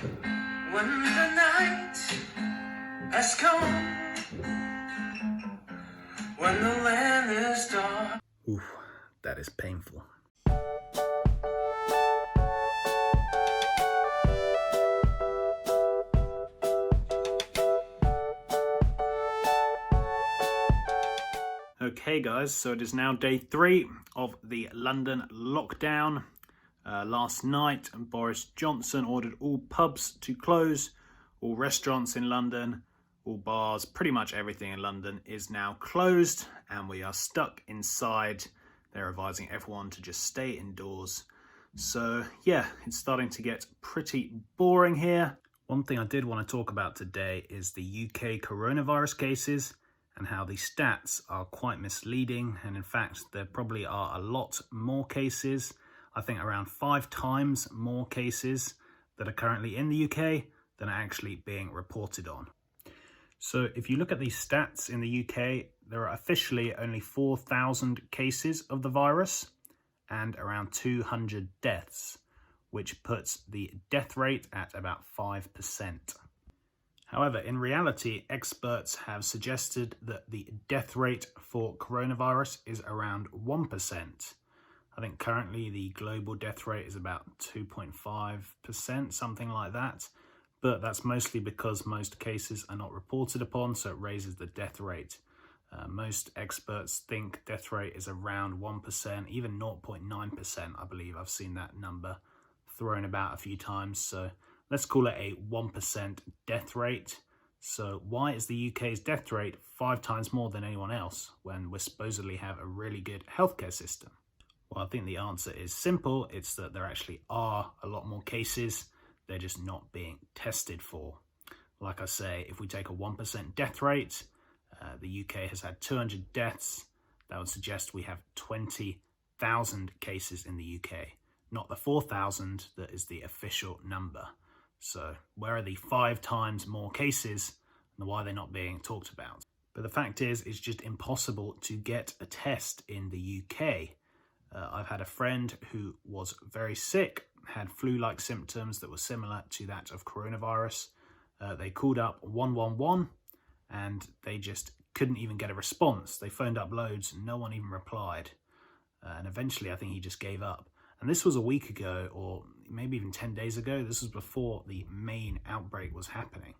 When the night has come, when the land is dark. Oof, that is painful. Okay guys, so it is now day 3 of the London lockdown. Last night, Boris Johnson ordered all pubs to close, all restaurants in London, all bars, pretty much everything in London is now closed and we are stuck inside. They're advising everyone to just stay indoors. So yeah, it's starting to get pretty boring here. One thing I did want to talk about today is the UK coronavirus cases and how the stats are quite misleading. And in fact, there probably are a lot more cases. I think around 5 times more cases that are currently in the UK than are actually being reported on. So if you look at these stats in the UK, there are officially only 4,000 cases of the virus and around 200 deaths, which puts the death rate at about 5%. However, in reality, experts have suggested that the death rate for coronavirus is around 1%. I think currently the global death rate is about 2.5%, something like that. But that's mostly because most cases are not reported upon, so it raises the death rate. Most experts think death rate is around 1%, even 0.9%, I believe. I've seen that number thrown about a few times. So let's call it a 1% death rate. So why is the UK's death rate 5 times more than anyone else when we supposedly have a really good healthcare system? Well, I think the answer is simple. It's that there actually are a lot more cases. They're just not being tested for. Like I say, if we take a 1% death rate, the UK has had 200 deaths. That would suggest we have 20,000 cases in the UK, not the 4,000 that is the official number. So where are the 5 times more cases and why they're not being talked about? But the fact is, it's just impossible to get a test in the UK. I've had a friend who was very sick, had flu-like symptoms that were similar to that of coronavirus. They called up 111 and they just couldn't even get a response. They phoned up loads and no one even replied. And eventually I think he just gave up. And this was a week ago, or maybe even 10 days ago. This was before the main outbreak was happening.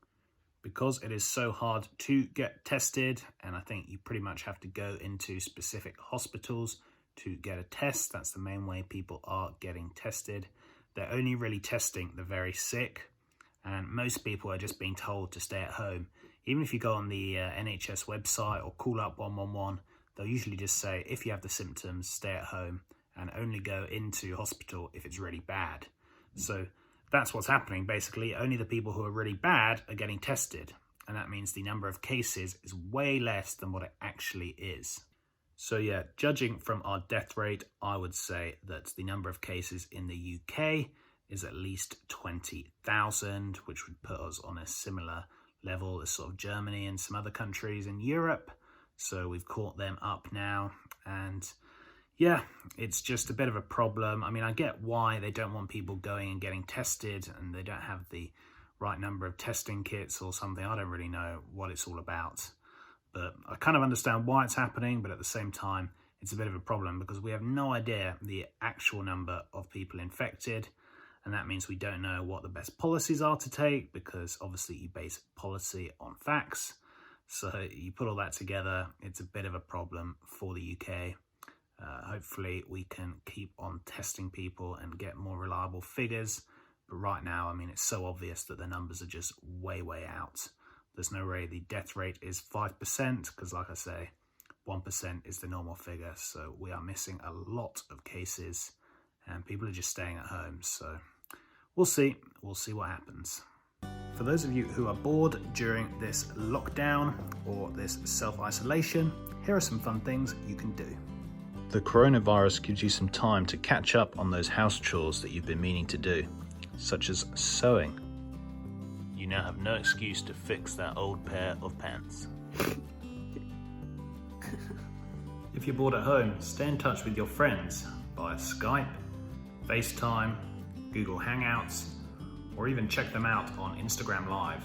Because it is so hard to get tested, and I think you pretty much have to go into specific hospitals to get a test. That's the main way people are getting tested. They're only really testing the very sick, and most people are just being told to stay at home. Even if you go on the NHS website or call up 111, they'll usually just say, if you have the symptoms, stay at home and only go into hospital if it's really bad. So that's what's happening, basically. Only the people who are really bad are getting tested, and that means the number of cases is way less than what it actually is. So yeah, judging from our death rate, I would say that the number of cases in the UK is at least 20,000, which would put us on a similar level as sort of Germany and some other countries in Europe. So we've caught them up now. And yeah, it's just a bit of a problem. I mean, I get why they don't want people going and getting tested and they don't have the right number of testing kits or something. I don't really know what it's all about. But I kind of understand why it's happening, but at the same time, it's a bit of a problem because we have no idea the actual number of people infected. And that means we don't know what the best policies are to take because obviously you base policy on facts. So you put all that together, it's a bit of a problem for the UK. Hopefully we can keep on testing people and get more reliable figures. But right now, I mean, it's so obvious that the numbers are just way, way out. There's no way the death rate is 5% because, like I say, 1% is the normal figure. So we are missing a lot of cases and people are just staying at home. So we'll see. We'll see what happens. For those of you who are bored during this lockdown or this self-isolation, here are some fun things you can do. The coronavirus gives you some time to catch up on those house chores that you've been meaning to do, such as sewing. You now have no excuse to fix that old pair of pants. If you're bored at home, stay in touch with your friends via Skype, FaceTime, Google Hangouts, or even check them out on Instagram Live.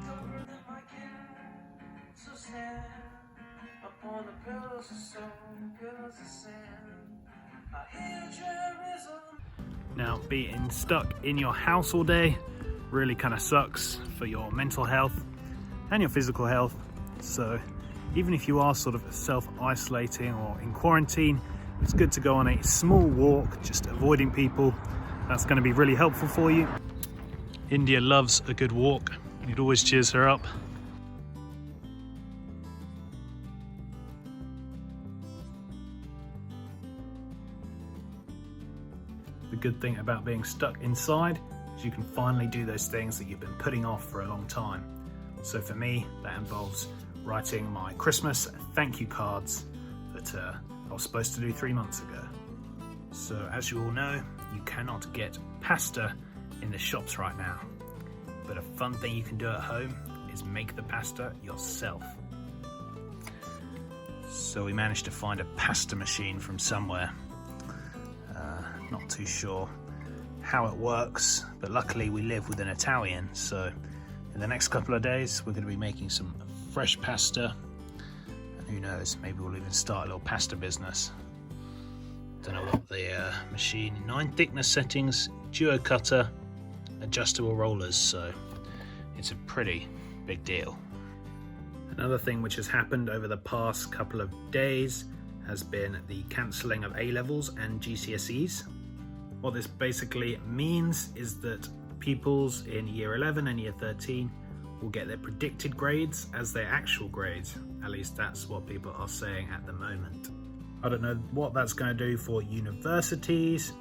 Cover them again, so sad. Upon the pillows of stone, pillows of sand. I hear Jerusalem. Now, being stuck in your house all day really kind of sucks for your mental health and your physical health. So even if you are sort of self-isolating or in quarantine, it's good to go on a small walk, just avoiding people. That's going to be really helpful for you. India loves a good walk. It always cheers her up. The good thing about being stuck inside is you can finally do those things that you've been putting off for a long time. So for me, that involves writing my Christmas thank you cards that I was supposed to do 3 months ago. So as you all know, you cannot get pasta in the shops right now. But a fun thing you can do at home is make the pasta yourself. So we managed to find a pasta machine from somewhere. Not too sure how it works, but luckily we live with an Italian, so in the next couple of days we're going to be making some fresh pasta, and who knows, maybe we'll even start a little pasta business. Don't know what the machine, 9 thickness settings, duo cutter, adjustable rollers, so it's a pretty big deal. Another thing which has happened over the past couple of days has been the cancelling of A-levels and GCSEs. What this basically means is that pupils in year 11 and year 13 will get their predicted grades as their actual grades. At least that's what people are saying at the moment. I don't know what that's going to do for universities.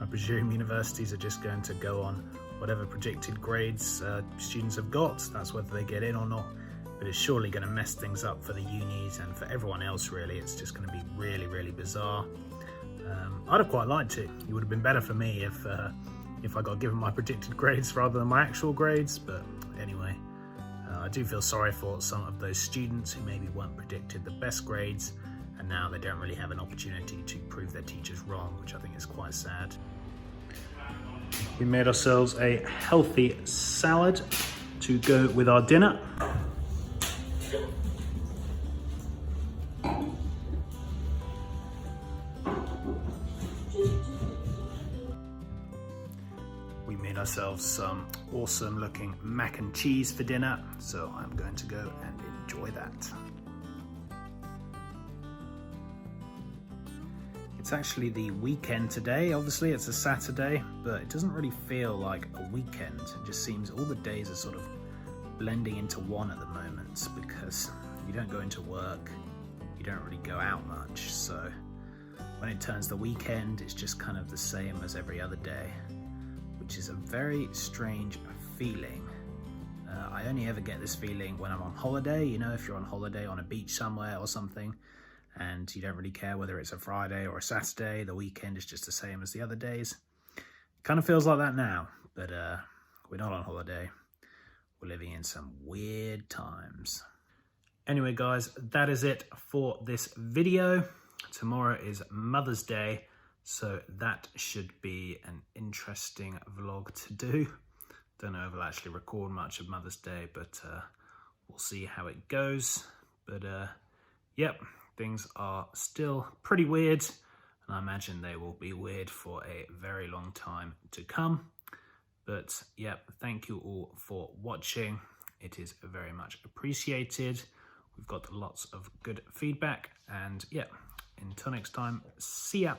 I presume universities are just going to go on whatever predicted grades students have got. That's whether they get in or not. But it's surely going to mess things up for the unis and for everyone else, really. It's just going to be really, really bizarre. I'd have quite liked it. It would have been better for me if I got given my predicted grades rather than my actual grades. But anyway, I do feel sorry for some of those students who maybe weren't predicted the best grades, and now they don't really have an opportunity to prove their teachers wrong, which I think is quite sad. We made ourselves a healthy salad to go with our dinner. We made ourselves some awesome looking mac and cheese for dinner, so I'm going to go and enjoy that. It's actually the weekend today. Obviously it's a Saturday, but it doesn't really feel like a weekend. It just seems all the days are sort of blending into one at the moment, because you don't go into work, you don't really go out much, so when it turns the weekend, it's just kind of the same as every other day, which is a very strange feeling. I only ever get this feeling when I'm on holiday. You know, if you're on holiday on a beach somewhere or something, and you don't really care whether it's a Friday or a Saturday, the weekend is just the same as the other days. It kind of feels like that now, but we're not on holiday. We're living in some weird times. Anyway, guys, that is it for this video. Tomorrow is Mother's Day, so that should be an interesting vlog to do. Don't know if I'll actually record much of Mother's Day, but we'll see how it goes. But yep, things are still pretty weird, and I imagine they will be weird for a very long time to come. But yep, thank you all for watching. It is very much appreciated. We've got lots of good feedback, and yeah, until next time, see ya.